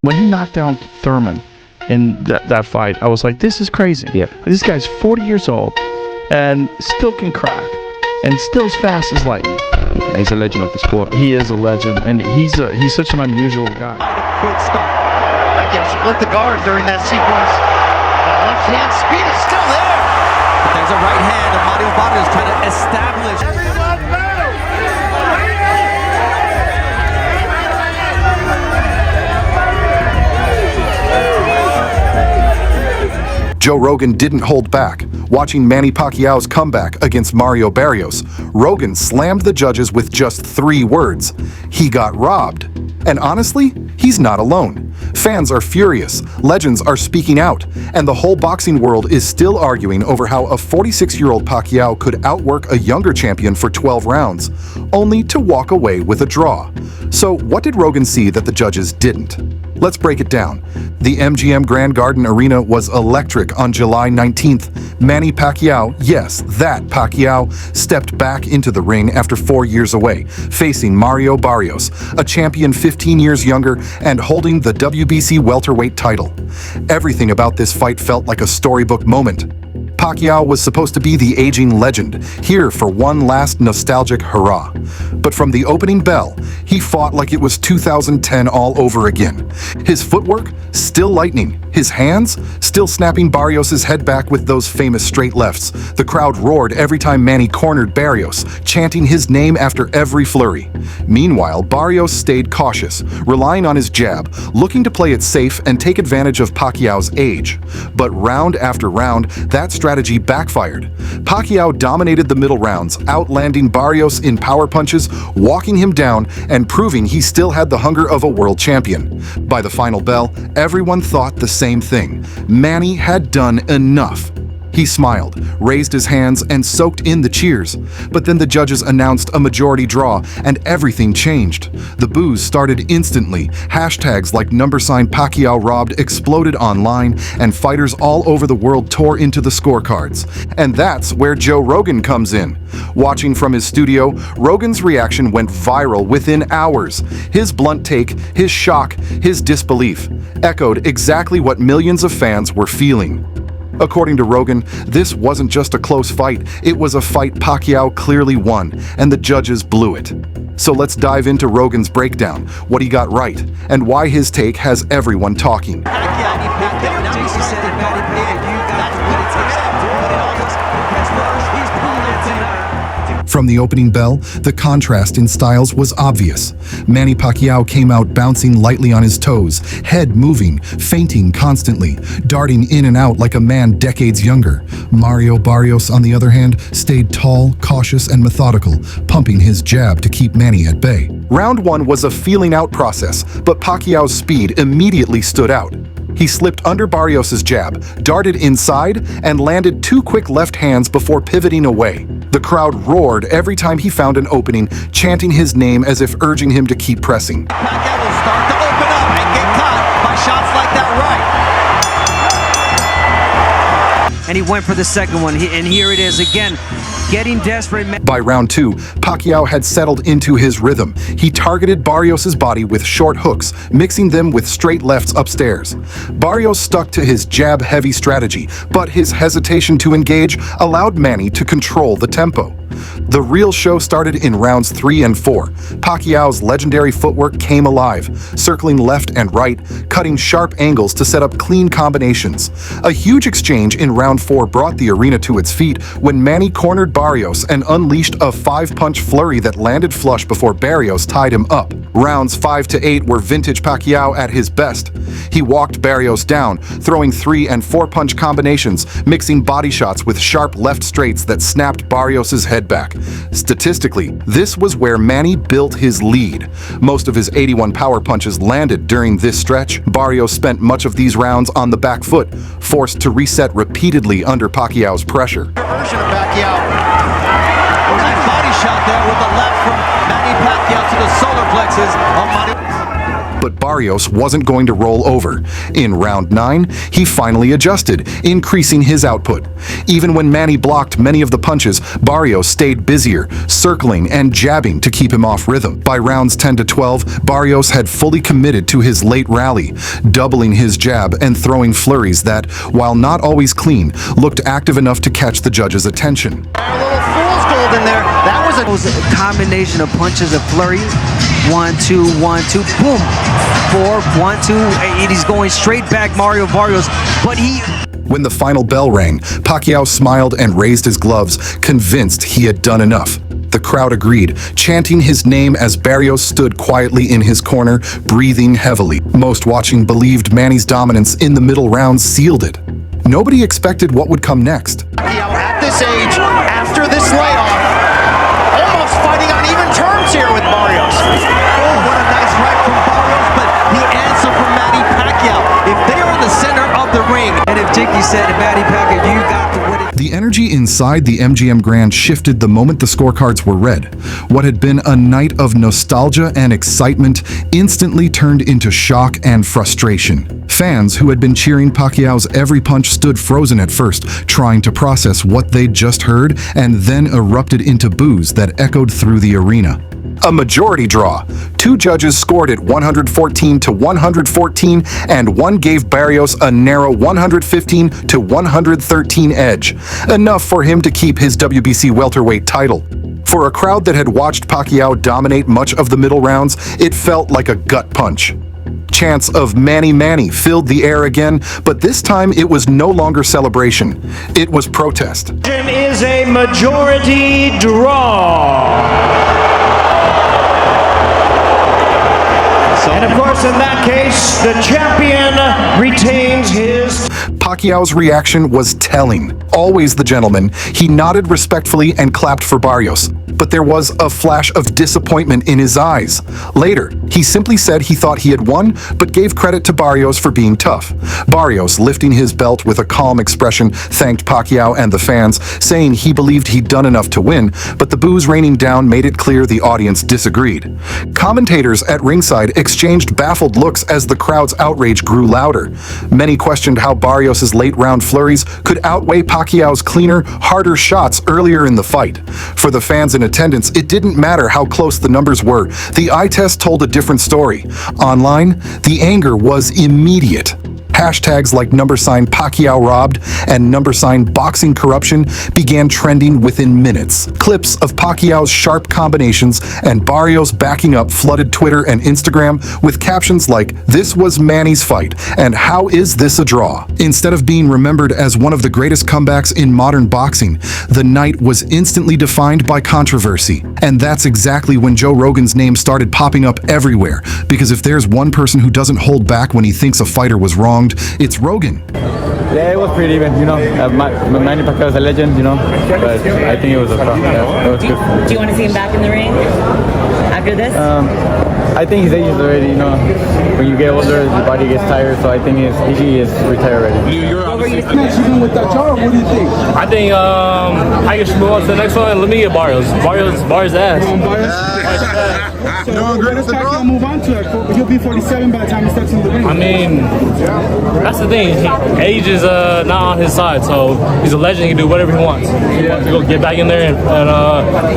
When he knocked down Thurman in that fight, I was like, this is crazy. Yeah. This guy's 40 years old and still can crack and still as fast as lightning. And he's a legend of the sport. He is a legend, and he's such an unusual guy. Quick stop. I can split the guard during that sequence. Left hand speed is still there. But there's a right hand, and Mario Barrios trying to establish. Joe Rogan didn't hold back. Watching Manny Pacquiao's comeback against Mario Barrios, Rogan slammed the judges with just 3 words. He got robbed. And honestly, he's not alone. Fans are furious, legends are speaking out, and the whole boxing world is still arguing over how a 46-year-old Pacquiao could outwork a younger champion for 12 rounds, only to walk away with a draw. So what did Rogan see that the judges didn't? Let's break it down. The MGM Grand Garden Arena was electric on July 19th. Manny Pacquiao, yes, that Pacquiao, stepped back into the ring after 4 years away, facing Mario Barrios, a champion 15 years younger and holding the WBC welterweight title. Everything about this fight felt like a storybook moment. Pacquiao was supposed to be the aging legend, here for one last nostalgic hurrah. But from the opening bell, he fought like it was 2010 all over again. His footwork, still lightning. His hands, still snapping Barrios' head back with those famous straight lefts. The crowd roared every time Manny cornered Barrios, chanting his name after every flurry. Meanwhile, Barrios stayed cautious, relying on his jab, looking to play it safe and take advantage of Pacquiao's age. But round after round, that strategy backfired. Pacquiao dominated the middle rounds, outlanding Barrios in power punches, walking him down, and proving he still had the hunger of a world champion. By the final bell, everyone thought the same thing. Manny had done enough. He smiled, raised his hands, and soaked in the cheers. But then the judges announced a majority draw, and everything changed. The boos started instantly. Hashtags like #Pacquiao robbed exploded online, and fighters all over the world tore into the scorecards. And that's where Joe Rogan comes in. Watching from his studio, Rogan's reaction went viral within hours. His blunt take, his shock, his disbelief echoed exactly what millions of fans were feeling. According to Rogan, this wasn't just a close fight, it was a fight Pacquiao clearly won, and the judges blew it. So let's dive into Rogan's breakdown, what he got right, and why his take has everyone talking. From the opening bell, the contrast in styles was obvious. Manny Pacquiao came out bouncing lightly on his toes, head moving, feinting constantly, darting in and out like a man decades younger. Mario Barrios, on the other hand, stayed tall, cautious, and methodical, pumping his jab to keep Manny at bay. Round 1 was a feeling out process, but Pacquiao's speed immediately stood out. He slipped under Barrios' jab, darted inside, and landed 2 quick left hands before pivoting away. The crowd roared every time he found an opening, chanting his name as if urging him to keep pressing. Pacquiao will start to open up and get caught by shots like that right. And he went for the second one, and here it is again, getting desperate. By round 2, Pacquiao had settled into his rhythm. He targeted Barrios' body with short hooks, mixing them with straight lefts upstairs. Barrios stuck to his jab-heavy strategy, but his hesitation to engage allowed Manny to control the tempo. The real show started in rounds 3 and 4. Pacquiao's legendary footwork came alive, circling left and right, cutting sharp angles to set up clean combinations. A huge exchange in round 4 brought the arena to its feet when Manny cornered Barrios and unleashed a 5-punch flurry that landed flush before Barrios tied him up. Rounds 5 to 8 were vintage Pacquiao at his best. He walked Barrios down, throwing 3- and 4-punch combinations, mixing body shots with sharp left straights that snapped Barrios' head back. Statistically, this was where Manny built his lead. Most of his 81 power punches landed during this stretch. Barrios spent much of these rounds on the back foot, forced to reset repeatedly under Pacquiao's pressure. Version of Pacquiao. Nice body shot there with the left from Manny Pacquiao to the solar plexus of Mario. But Barrios wasn't going to roll over. In round 9, he finally adjusted, increasing his output. Even when Manny blocked many of the punches, Barrios stayed busier, circling and jabbing to keep him off rhythm. By rounds 10 to 12, Barrios had fully committed to his late rally, doubling his jab and throwing flurries that, while not always clean, looked active enough to catch the judge's attention. A little fool's gold in there. That was a combination of punches, a flurry. 1, 2, 1, 2, boom. 4, 1, 2, and he's going straight back, Mario Barrios. But When the final bell rang, Pacquiao smiled and raised his gloves, convinced he had done enough. The crowd agreed, chanting his name as Barrios stood quietly in his corner, breathing heavily. Most watching believed Manny's dominance in the middle rounds sealed it. Nobody expected what would come next. Pacquiao at this age, after this layoff, almost fighting on even terms here with Barrios. Oh, what a nice right from Barrios, but the answer from Manny Pacquiao. If they are in the center of the ring, and if Dickie said to Manny Pacquiao, you got to win it. The energy inside the MGM Grand shifted the moment the scorecards were read. What had been a night of nostalgia and excitement instantly turned into shock and frustration. Fans who had been cheering Pacquiao's every punch stood frozen at first, trying to process what they'd just heard, and then erupted into boos that echoed through the arena. A majority draw. 2 judges scored it 114 to 114, and one gave Barrios a narrow 115 to 113 edge, enough for him to keep his WBC welterweight title. For a crowd that had watched Pacquiao dominate much of the middle rounds, it felt like a gut punch. Chants of Manny filled the air again, but this time it was no longer celebration. It was protest. It is a majority draw. And of course, in that case, the champion retains his... Pacquiao's reaction was telling. Always the gentleman, he nodded respectfully and clapped for Barrios. But there was a flash of disappointment in his eyes. Later, he simply said he thought he had won, but gave credit to Barrios for being tough. Barrios, lifting his belt with a calm expression, thanked Pacquiao and the fans, saying he believed he'd done enough to win, but the boos raining down made it clear the audience disagreed. Commentators at ringside exchanged baffled looks as the crowd's outrage grew louder. Many questioned how Barrios' late-round flurries could outweigh Pacquiao's cleaner, harder shots earlier in the fight. For the fans in attendance, it didn't matter how close the numbers were. The eye test told a different story. Online, the anger was immediate. Hashtags like #Pacquiao robbed and #boxing corruption began trending within minutes. Clips of Pacquiao's sharp combinations and Barrios backing up flooded Twitter and Instagram with captions like, "This was Manny's fight," and "How is this a draw?" Instead of being remembered as one of the greatest comebacks in modern boxing, the night was instantly defined by controversy. And that's exactly when Joe Rogan's name started popping up everywhere, because if there's one person who doesn't hold back when he thinks a fighter was wronged, it's Rogan. Yeah, it was pretty even, you know. Manny Pacquiao is a legend, you know, but I think it was a draw. Yeah, it was good. Do you want to see him back in the ring after this? I think his age is already, you know, when you get older, your body gets tired, so I think he is retired already. You're obviously with that jaw. What do you think? I think I can move on to the next one. Let me get Barrios. Barrios ass. So when does Pacquiao move on to it? He'll be 47 by the time he steps in the ring. I mean, that's the thing. Age is not on his side, so he's a legend. He can do whatever he wants. If he wants to go get back in there and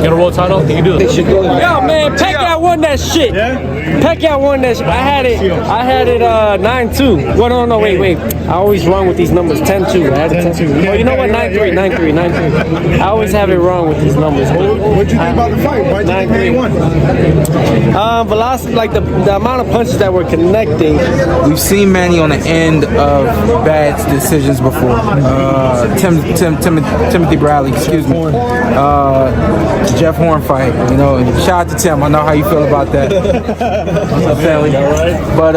get a world title, he can do it. Yo, man, Pacquiao won that shit. Yeah? Pacquiao won that shit. I had it 9-2. Well, no, wait. I always wrong with these numbers. 10-2. I had it 10-2. Oh, you know what? 9-3. I always have it wrong with these numbers. What'd you think about the fight? Why did you think Manny won? Velocity, like the amount of punches that were connecting. We've seen Manny on the end of bad decisions before. Timothy Bradley, excuse me. Jeff Horn fight, you know. And shout out to Tim. I know how you feel about that. But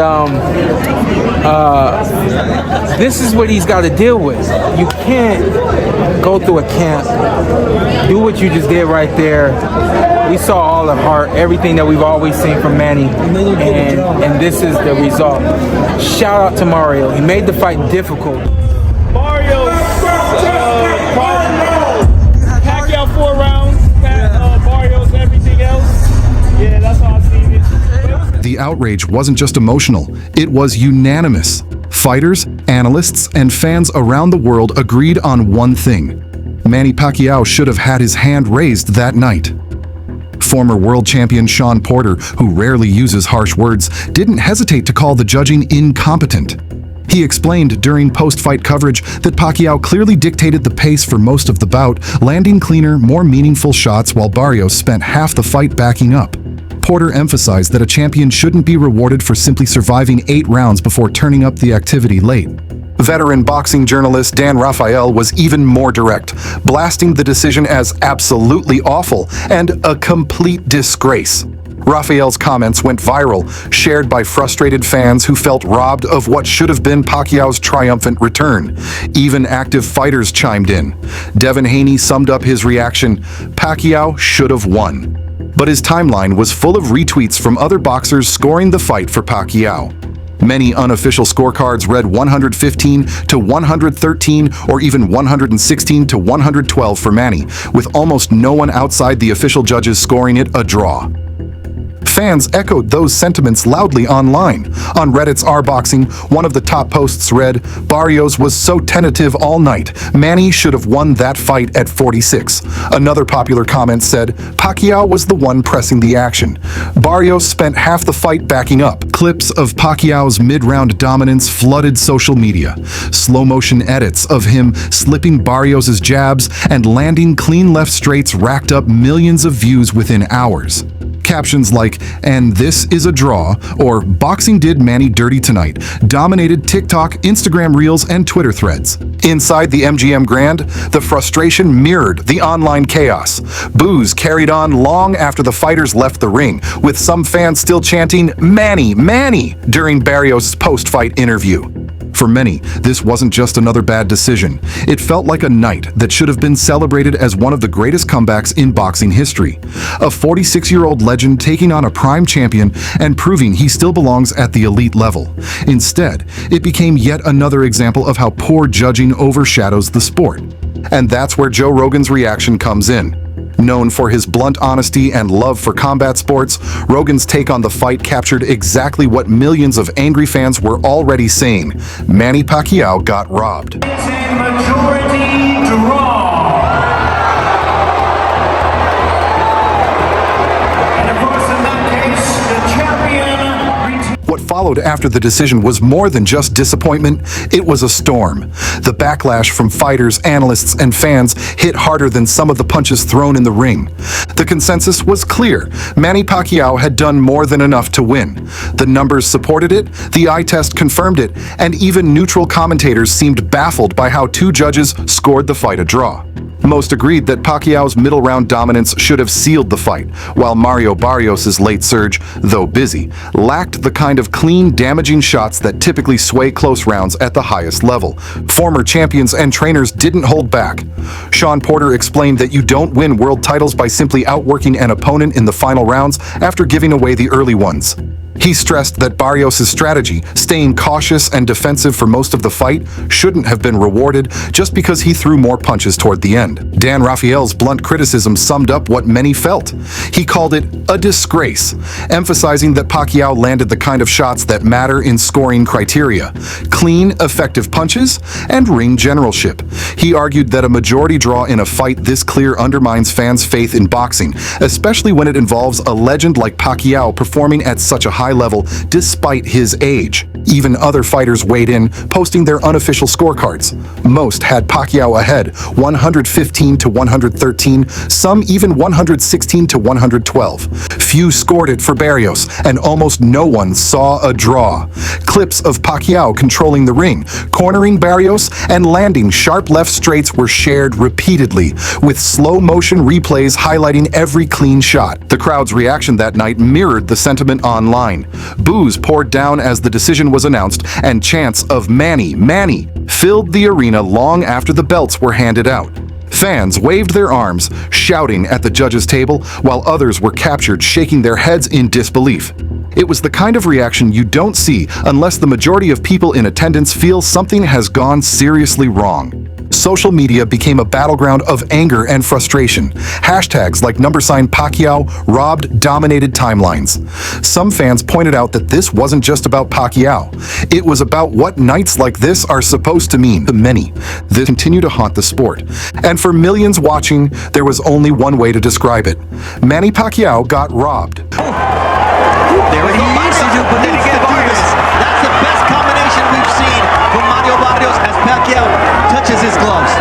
this is what he's got to deal with. You can't go through a camp, do what you just did right there. We saw all the heart, everything that we've always seen from Manny, and this is the result. Shout out to Mario. He made the fight difficult. Mario, Pacquiao 4 rounds, Barrios, everything else. Yeah, that's how I seen it. The the outrage wasn't just emotional, it was unanimous. Fighters, analysts, and fans around the world agreed on one thing: Manny Pacquiao should have had his hand raised that night. Former world champion Sean Porter, who rarely uses harsh words, didn't hesitate to call the judging incompetent. He explained during post-fight coverage that Pacquiao clearly dictated the pace for most of the bout, landing cleaner, more meaningful shots while Barrios spent half the fight backing up. Porter emphasized that a champion shouldn't be rewarded for simply surviving 8 rounds before turning up the activity late. Veteran boxing journalist Dan Rafael was even more direct, blasting the decision as absolutely awful and a complete disgrace. Rafael's comments went viral, shared by frustrated fans who felt robbed of what should have been Pacquiao's triumphant return. Even active fighters chimed in. Devin Haney summed up his reaction: Pacquiao should have won. But his timeline was full of retweets from other boxers scoring the fight for Pacquiao. Many unofficial scorecards read 115 to 113 or even 116 to 112 for Manny, with almost no one outside the official judges scoring it a draw. Fans echoed those sentiments loudly online. On Reddit's rboxing, one of the top posts read, "Barrios was so tentative all night. Manny should have won that fight at 46. Another popular comment said, "Pacquiao was the one pressing the action. Barrios spent half the fight backing up." Clips of Pacquiao's mid-round dominance flooded social media. Slow-motion edits of him slipping Barrios' jabs and landing clean left straights racked up millions of views within hours. Captions like, "And this is a draw," or "Boxing did Manny dirty tonight," dominated TikTok, Instagram Reels, and Twitter threads. Inside the MGM Grand, the frustration mirrored the online chaos. Boos carried on long after the fighters left the ring, with some fans still chanting, "Manny, Manny," during Barrios' post-fight interview. For many, this wasn't just another bad decision. It felt like a night that should have been celebrated as one of the greatest comebacks in boxing history. A 46-year-old legend taking on a prime champion and proving he still belongs at the elite level. Instead, it became yet another example of how poor judging overshadows the sport. And that's where Joe Rogan's reaction comes in. Known for his blunt honesty and love for combat sports, Rogan's take on the fight captured exactly what millions of angry fans were already saying: Manny Pacquiao got robbed. It's a majority draw. And of course, in that case, the champion... What followed after the decision was more than just disappointment, it was a storm. The backlash from fighters, analysts, and fans hit harder than some of the punches thrown in the ring. The consensus was clear: Manny Pacquiao had done more than enough to win. The numbers supported it, the eye test confirmed it, and even neutral commentators seemed baffled by how 2 judges scored the fight a draw. Most agreed that Pacquiao's middle round dominance should have sealed the fight, while Mario Barrios' late surge, though busy, lacked the kind of clean, damaging shots that typically sway close rounds at the highest level. Former champions and trainers didn't hold back. Sean Porter explained that you don't win world titles by simply outworking an opponent in the final rounds after giving away the early ones. He stressed that Barrios' strategy, staying cautious and defensive for most of the fight, shouldn't have been rewarded just because he threw more punches toward the end. Dan Rafael's blunt criticism summed up what many felt. He called it a disgrace, emphasizing that Pacquiao landed the kind of shots that matter in scoring criteria: clean, effective punches and ring generalship. He argued that a majority draw in a fight this clear undermines fans' faith in boxing, especially when it involves a legend like Pacquiao performing at such a high level despite his age. Even other fighters weighed in, posting their unofficial scorecards. Most had Pacquiao ahead, 115 to 113, some even 116 to 112. Few scored it for Barrios, and almost no one saw a draw. Clips of Pacquiao controlling the ring, cornering Barrios, and landing sharp left straights were shared repeatedly, with slow-motion replays highlighting every clean shot. The crowd's reaction that night mirrored the sentiment online. Boos poured down as the decision was announced, and chants of "Manny, Manny" filled the arena long after the belts were handed out. Fans waved their arms, shouting at the judges' table, while others were captured shaking their heads in disbelief. It was the kind of reaction you don't see unless the majority of people in attendance feel something has gone seriously wrong. So social media became a battleground of anger and frustration. Hashtags like #Pacquiao robbed dominated timelines. Some fans pointed out that this wasn't just about Pacquiao. It was about what nights like this are supposed to mean to many. This continued to haunt the sport. And for millions watching, there was only one way to describe it. Manny Pacquiao got robbed. There it is. But then again, Barrios. That's the best combination we've seen from Mario Barrios as Pacquiao touches his gloves.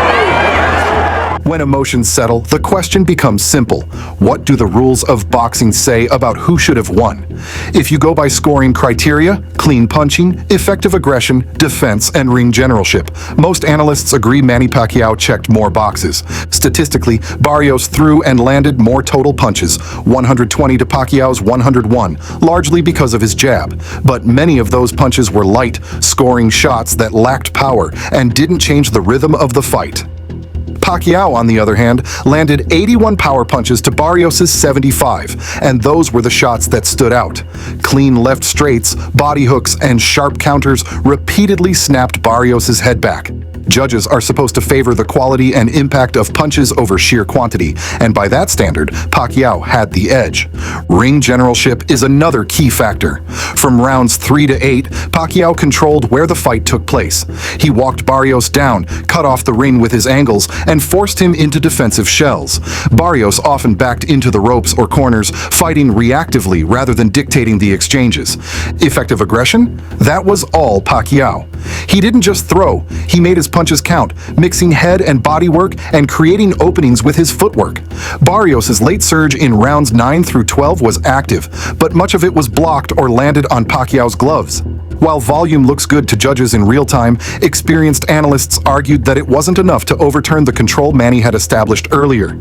When emotions settle, the question becomes simple. What do the rules of boxing say about who should have won? If you go by scoring criteria, clean punching, effective aggression, defense, and ring generalship, most analysts agree Manny Pacquiao checked more boxes. Statistically, Barrios threw and landed more total punches, 120 to Pacquiao's 101, largely because of his jab. But many of those punches were light, scoring shots that lacked power and didn't change the rhythm of the fight. Pacquiao, on the other hand, landed 81 power punches to Barrios' 75, and those were the shots that stood out. Clean left straights, body hooks, and sharp counters repeatedly snapped Barrios' head back. Judges are supposed to favor the quality and impact of punches over sheer quantity, and by that standard, Pacquiao had the edge. Ring generalship is another key factor. From rounds 3 to 8, Pacquiao controlled where the fight took place. He walked Barrios down, cut off the ring with his angles, and forced him into defensive shells. Barrios often backed into the ropes or corners, fighting reactively rather than dictating the exchanges. Effective aggression? That was all Pacquiao. He didn't just throw, he made his punches count, mixing head and body work and creating openings with his footwork. Barrios' late surge in rounds 9 through 12 was active, but much of it was blocked or landed on Pacquiao's gloves. While volume looks good to judges in real time, experienced analysts argued that it wasn't enough to overturn the control Manny had established earlier.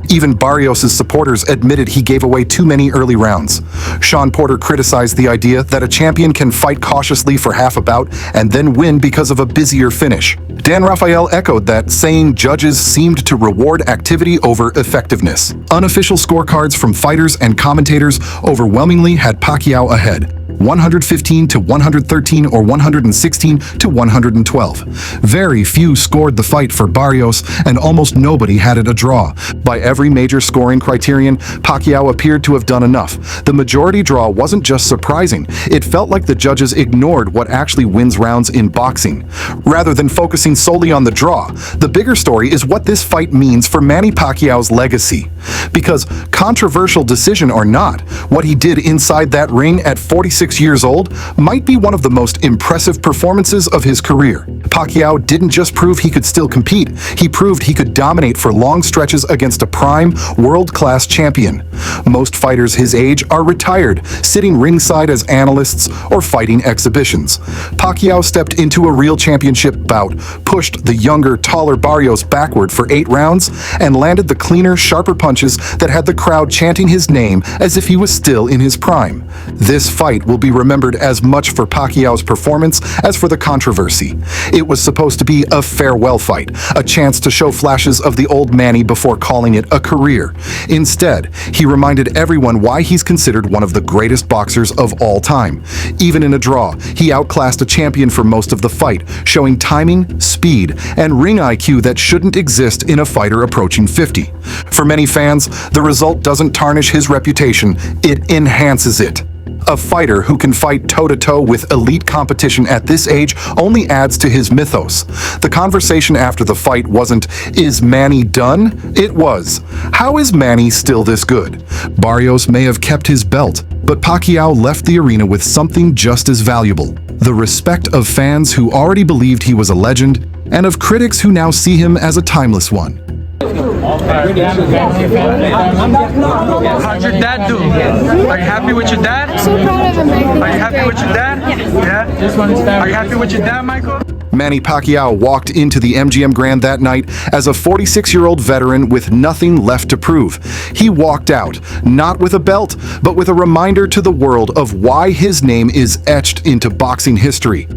Even Barrios' supporters admitted he gave away too many early rounds. Sean Porter criticized the idea that a champion can fight cautiously for half a bout and then win because of a busier finish. Dan Rafael echoed that, saying judges seemed to reward activity over effectiveness. Unofficial scorecards from fighters and commentators overwhelmingly had Pacquiao ahead. 115 to 113 or 116 to 112. Very few scored the fight for Barrios, and almost nobody had it a draw. By every major scoring criterion, Pacquiao appeared to have done enough. The majority draw wasn't just surprising, it felt like the judges ignored what actually wins rounds in boxing. Rather than focusing solely on the draw, the bigger story is what this fight means for Manny Pacquiao's legacy. Because, controversial decision or not, what he did inside that ring at 46 years old might be one of the most impressive performances of his career. Pacquiao didn't just prove he could still compete, he proved he could dominate for long stretches against a prime, world-class champion. Most fighters his age are retired, sitting ringside as analysts or fighting exhibitions. Pacquiao stepped into a real championship bout, pushed the younger, taller Barrios backward for 8 rounds, and landed the cleaner, sharper punches that had the crowd chanting his name as if he was still in his prime. This fight will be remembered as much for Pacquiao's performance as for the controversy. It was supposed to be a farewell fight, a chance to show flashes of the old Manny before calling it a career. Instead, he reminded everyone why he's considered one of the greatest boxers of all time. Even in a draw, he outclassed a champion for most of the fight, showing timing, speed, and ring IQ that shouldn't exist in a fighter approaching 50. For many fans, the result doesn't tarnish his reputation, it enhances it. A fighter who can fight toe-to-toe with elite competition at this age only adds to his mythos. The conversation after the fight wasn't, "Is Manny done?" It was, "How is Manny still this good?" Barrios may have kept his belt, but Pacquiao left the arena with something just as valuable: the respect of fans who already believed he was a legend, and of critics who now see him as a timeless one. How'd your dad do? Are you happy with your dad? So proud of him. Are you happy with your dad? Yeah. Are you happy with your dad, Michael? Manny Pacquiao walked into the MGM Grand that night as a 46-year-old veteran with nothing left to prove. He walked out, not with a belt, but with a reminder to the world of why his name is etched into boxing history.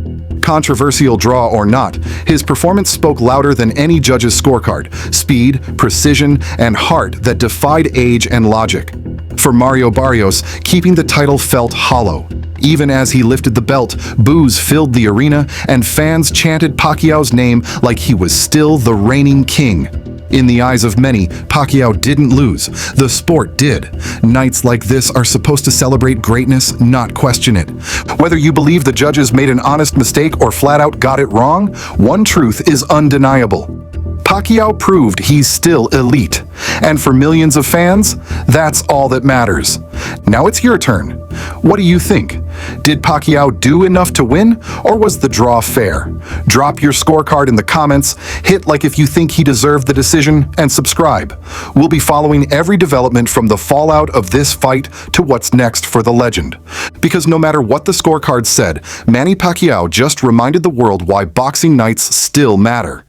Controversial draw or not, his performance spoke louder than any judge's scorecard: speed, precision, and heart that defied age and logic. For Mario Barrios, keeping the title felt hollow. Even as he lifted the belt, boos filled the arena, and fans chanted Pacquiao's name like he was still the reigning king. In the eyes of many, Pacquiao didn't lose. The sport did. Nights like this are supposed to celebrate greatness, not question it. Whether you believe the judges made an honest mistake or flat out got it wrong, one truth is undeniable. Pacquiao proved he's still elite. And for millions of fans, that's all that matters. Now it's your turn. What do you think? Did Pacquiao do enough to win, or was the draw fair? Drop your scorecard in the comments, hit like if you think he deserved the decision, and subscribe. We'll be following every development from the fallout of this fight to what's next for the legend. Because no matter what the scorecard said, Manny Pacquiao just reminded the world why boxing nights still matter.